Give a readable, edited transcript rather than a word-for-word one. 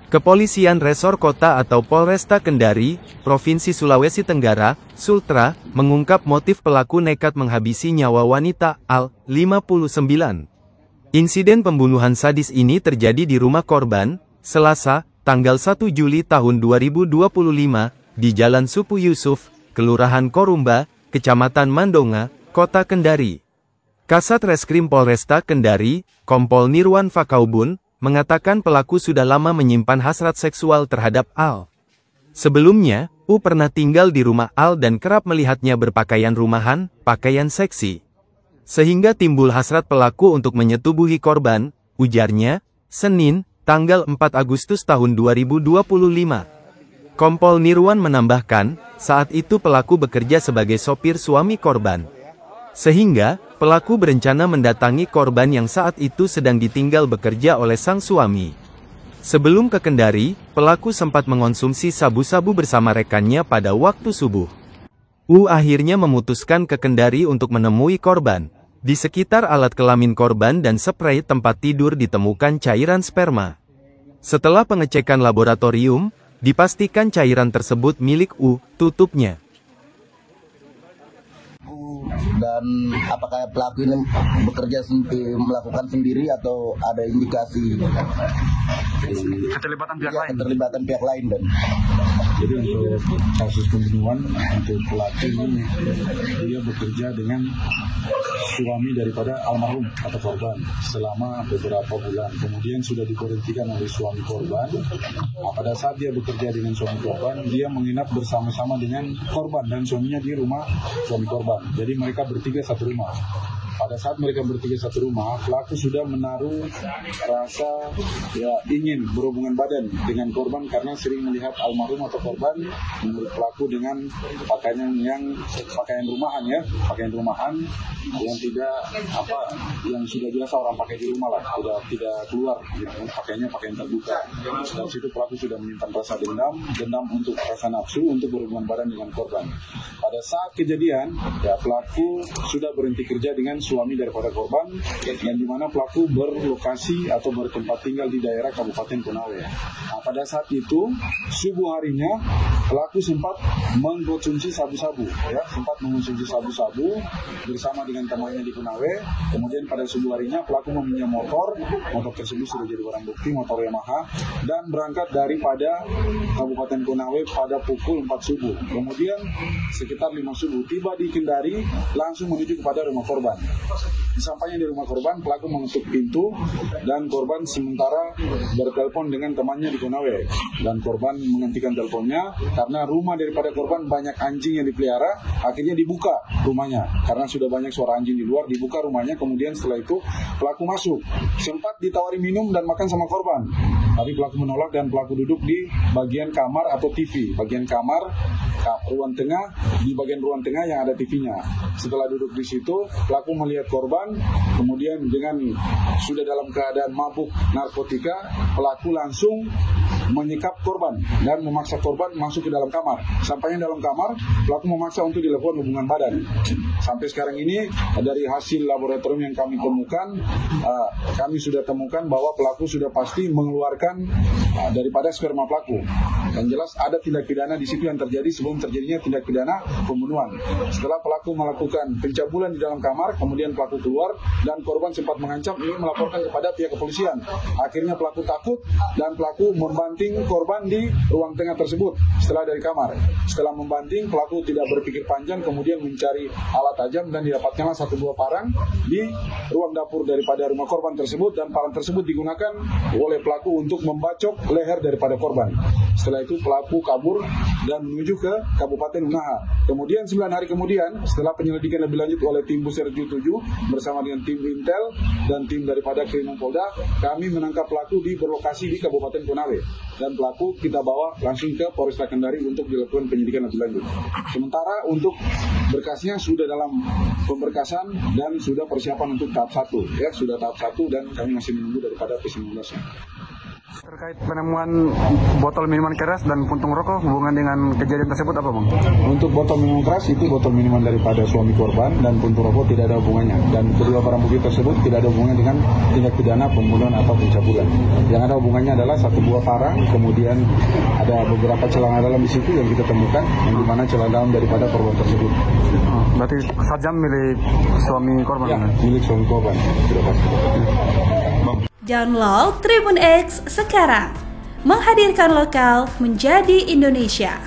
Kepolisian Resor Kota atau Polresta Kendari, Provinsi Sulawesi Tenggara, Sultra, mengungkap motif pelaku nekat menghabisi nyawa wanita, Al, 59. Insiden pembunuhan sadis ini terjadi di rumah korban, Selasa, tanggal 1 Juli tahun 2025, di Jalan Supu Yusuf, Kelurahan Korumba, Kecamatan Mandonga, Kota Kendari. Kasat Reskrim Polresta Kendari, Kompol Nirwan Fakaubun, mengatakan pelaku sudah lama menyimpan hasrat seksual terhadap Al. Sebelumnya, U pernah tinggal di rumah Al dan kerap melihatnya berpakaian rumahan, pakaian seksi. Sehingga timbul hasrat pelaku untuk menyetubuhi korban, ujarnya, Senin, tanggal 4 Agustus tahun 2025. Kompol Nirwan menambahkan, saat itu pelaku bekerja sebagai sopir suami korban. Sehingga, pelaku berencana mendatangi korban yang saat itu sedang ditinggal bekerja oleh sang suami. Sebelum ke Kendari, pelaku sempat mengonsumsi sabu-sabu bersama rekannya pada waktu subuh. U akhirnya memutuskan ke Kendari untuk menemui korban. Di sekitar alat kelamin korban dan sprei tempat tidur ditemukan cairan sperma. Setelah pengecekan laboratorium, dipastikan cairan tersebut milik U, tutupnya. Dan apakah pelaku ini bekerja melakukan sendiri atau ada indikasi keterlibatan pihak lain? Dan jadi untuk kasus pembunuhan untuk pelaku ini dia bekerja dengan suami daripada almarhum atau korban selama beberapa bulan, kemudian sudah diberhentikan oleh suami korban. Pada saat dia bekerja dengan suami korban, dia menginap bersama-sama dengan korban dan suaminya di rumah suami korban. Jadi mereka bertiga satu rumah. Pada saat mereka bertiga satu rumah, pelaku sudah menaruh rasa ingin berhubungan badan dengan korban karena sering melihat almarhum atau korban menurut pelaku dengan pakaian rumahan yang tidak yang sudah biasa orang pakai di rumah lah, tidak keluar gitu, pakaian terbuka. Dari situ pelaku sudah menyimpan rasa dendam untuk rasa nafsu untuk berhubungan badan dengan korban. Pada saat kejadian, pelaku sudah berhenti kerja dengan suami daripada korban, dan di mana pelaku berlokasi atau bertempat tinggal di daerah Kabupaten Konawe. Nah, pada saat itu, subuh harinya, pelaku sempat mengkonsumsi sabu-sabu, mengonsumsi sabu-sabu bersama dengan temannya di Konawe. Kemudian pada subuh harinya, pelaku meminjam motor tersebut sudah jadi barang bukti, motor Yamaha, dan berangkat daripada Kabupaten Konawe pada pukul 4 subuh. Kemudian sekitar 5 subuh, tiba di Kendari, langsung menuju kepada rumah korban. Sampainya di rumah korban, pelaku mengetuk pintu dan korban sementara bertelepon dengan temannya di Konawe. Dan korban menghentikan teleponnya karena rumah daripada korban banyak anjing yang dipelihara, akhirnya dibuka rumahnya. Karena sudah banyak suara anjing di luar, dibuka rumahnya, kemudian setelah itu pelaku masuk. Sempat ditawari minum dan makan sama korban, tapi pelaku menolak dan pelaku duduk di bagian kamar atau TV. Bagian kamar, ruang tengah, di bagian ruang tengah yang ada TV-nya. Setelah duduk di situ, pelaku melihat korban, kemudian dengan sudah dalam keadaan mabuk narkotika, pelaku langsung menyekap korban dan memaksa korban masuk ke dalam kamar. Sampainya dalam kamar, pelaku memaksa untuk dilakukan hubungan badan. Sampai sekarang ini dari hasil laboratorium yang kami temukan, kami sudah temukan bahwa pelaku sudah pasti mengeluarkan daripada sperma pelaku. Dan jelas ada tindak pidana di situ yang terjadi sebelum terjadinya tindak pidana pembunuhan. Setelah pelaku melakukan pencabulan di dalam kamar, kemudian pelaku keluar dan korban sempat mengancam ingin melaporkan kepada pihak kepolisian. Akhirnya pelaku takut dan pelaku membanting korban di ruang tengah tersebut setelah dari kamar. Setelah membanting, pelaku tidak berpikir panjang, kemudian mencari alat tajam dan didapatkanlah 1 buah parang di ruang dapur daripada rumah korban tersebut, dan parang tersebut digunakan oleh pelaku untuk membacok leher daripada korban. Setelah itu pelaku kabur dan menuju ke Kabupaten Unaha. Kemudian 9 hari kemudian, setelah penyelidikan lebih lanjut oleh tim Buserju 7 bersama dengan tim Intel dan tim daripada Krimumpolda, kami menangkap pelaku berlokasi di Kabupaten Konawe. Dan pelaku kita bawa langsung ke Polresta Kendari untuk dilakukan penyidikan lebih lanjut. Sementara untuk berkasnya sudah dalam pemberkasan dan sudah persiapan untuk tahap 1. Sudah tahap 1 dan kami masih menunggu daripada P19. Terkait penemuan botol minuman keras dan puntung rokok, hubungan dengan kejadian tersebut apa, Bang? Untuk botol minuman keras itu botol minuman daripada suami korban dan puntung rokok tidak ada hubungannya. Dan kedua barang bukti tersebut tidak ada hubungannya dengan tindak pidana pembunuhan atau pencabulan. Yang ada hubungannya adalah satu buah parang, kemudian ada beberapa celana dalam di situ yang kita temukan, yang dimana celana dalam daripada korban tersebut. Berarti sajam milik suami korban? Ya, milik suami korban. Sudah pasti. Download Tribun X sekarang, menghadirkan lokal menjadi Indonesia.